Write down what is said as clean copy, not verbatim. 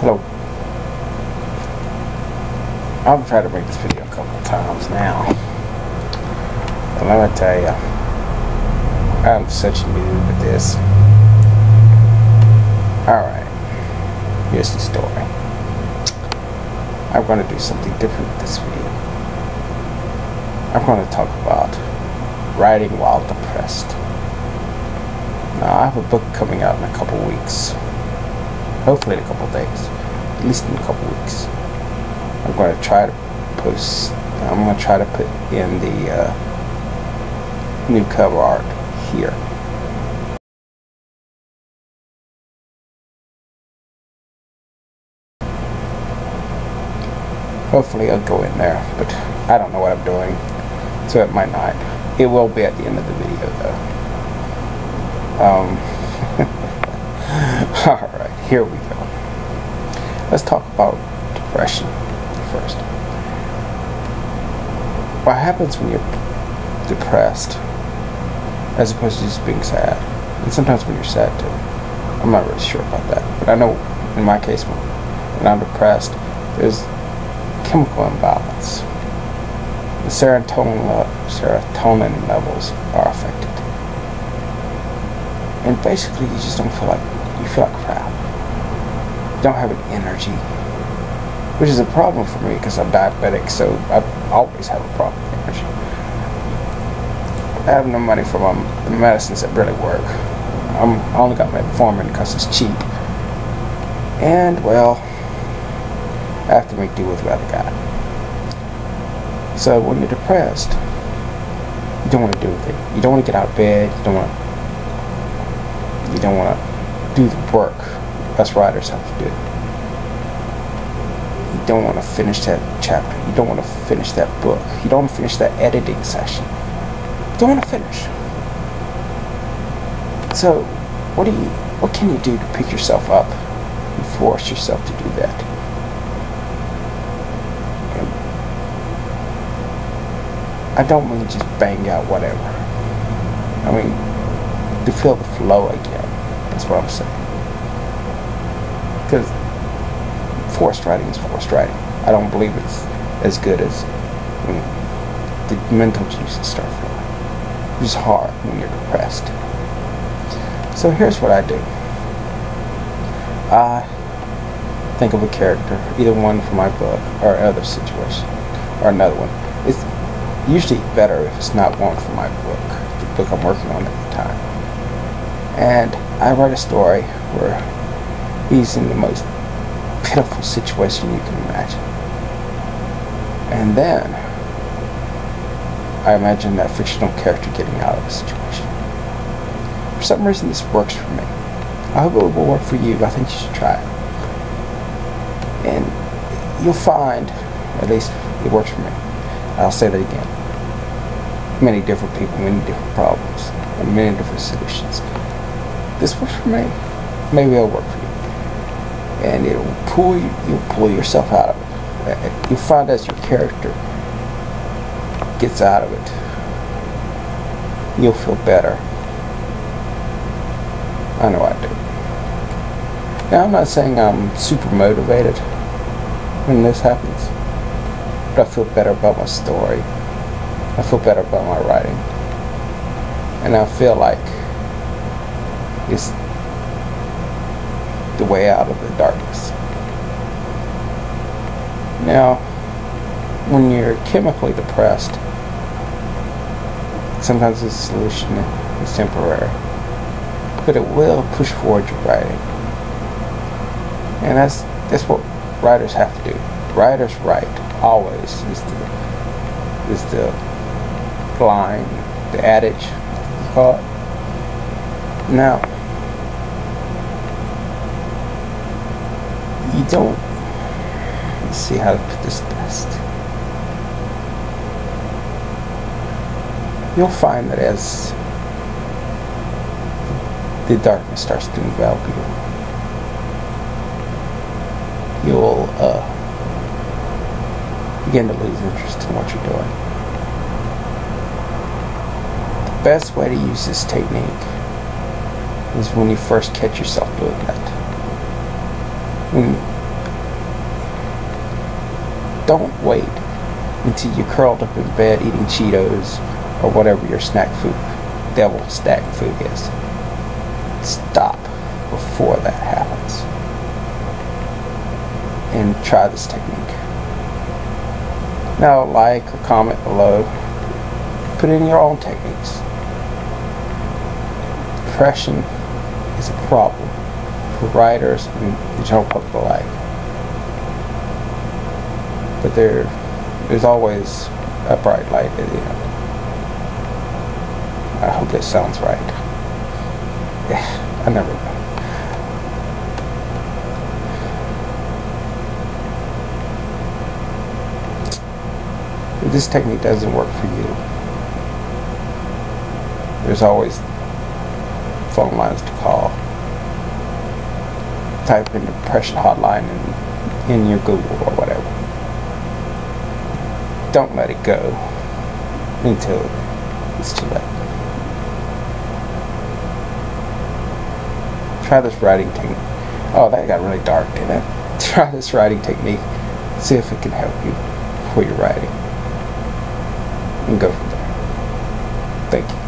Hello. I've tried to make this video a couple of times now. But let me tell you, I'm such a noob with this. Alright, here's the story. I'm going to do something different with this video. I'm going to talk about writing while depressed. Now, I have a book coming out in a couple weeks. Hopefully in a couple days. At least in a couple weeks. I'm going to try to put in the new cover art here. Hopefully I'll go in there, but I don't know what I'm doing, so it might not. It will be at the end of the video though. Alright, here we go. Let's talk about depression first. What happens when you're depressed as opposed to just being sad? And sometimes when you're sad too. I'm not really sure about that, but I know in my case when I'm depressed, there's chemical imbalance. The serotonin levels are affected. And basically you just don't feel like, you feel like crap. You don't have any energy. Which is a problem for me because I'm diabetic, so I always have a problem with energy. I have no money for the medicines that really work. I only got metformin because it's cheap. And, well, I have to make do with what I got. So when you're depressed, you don't want to do anything. You don't want to get out of bed. You don't want to do the work us writers have to do. You don't want to finish that chapter. You don't want to finish that book. You don't want to finish that editing session. You don't want to finish. So what can you do to pick yourself up and force yourself to do that? I don't mean just bang out whatever. I mean to feel the flow again. That's what I'm saying. Because forced writing is forced writing. I don't believe it's as good as when the mental juices start flowing. It's hard when you're depressed. So here's what I do. I think of a character, either one from my book or another situation, or another one. It's usually better if it's not one from my book, the book I'm working on at the time. And I write a story where he's in the most pitiful situation you can imagine. And then I imagine that fictional character getting out of the situation. For some reason this works for me. I hope it will work for you. I think you should try it. And you'll find, at least it works for me. I'll say that again. Many different people, many different problems, and many different solutions. This works for me. Maybe it'll work for you. And you'll pull yourself out of it. You'll find as your character gets out of it, you'll feel better. I know I do. Now I'm not saying I'm super motivated when this happens, but I feel better about my story. I feel better about my writing. And I feel like it's the way out of the darkness. Now, when you're chemically depressed, sometimes the solution is temporary, but it will push forward your writing. And that's what writers have to do. Writers write always is the line, the adage you call it. Now, you don't, let's see how to put this best. You'll find that as the darkness starts to envelop you, you'll begin to lose interest in what you're doing. The best way to use this technique is when you first catch yourself doing that. When Don't wait until you're curled up in bed eating Cheetos or whatever your devil snack food is. Stop before that happens. And try this technique. Now, like or comment below. Put in your own techniques. Depression is a problem for writers and the general public alike. But there's always a bright light at the end. I hope that sounds right. Yeah, I never know. If this technique doesn't work for you, there's always phone lines to call. Type in depression hotline in your Google or whatever. Don't let it go until it's too late. Try this writing technique. Oh, that got really dark, didn't it? Try this writing technique. See if it can help you before you're writing. And go from there. Thank you.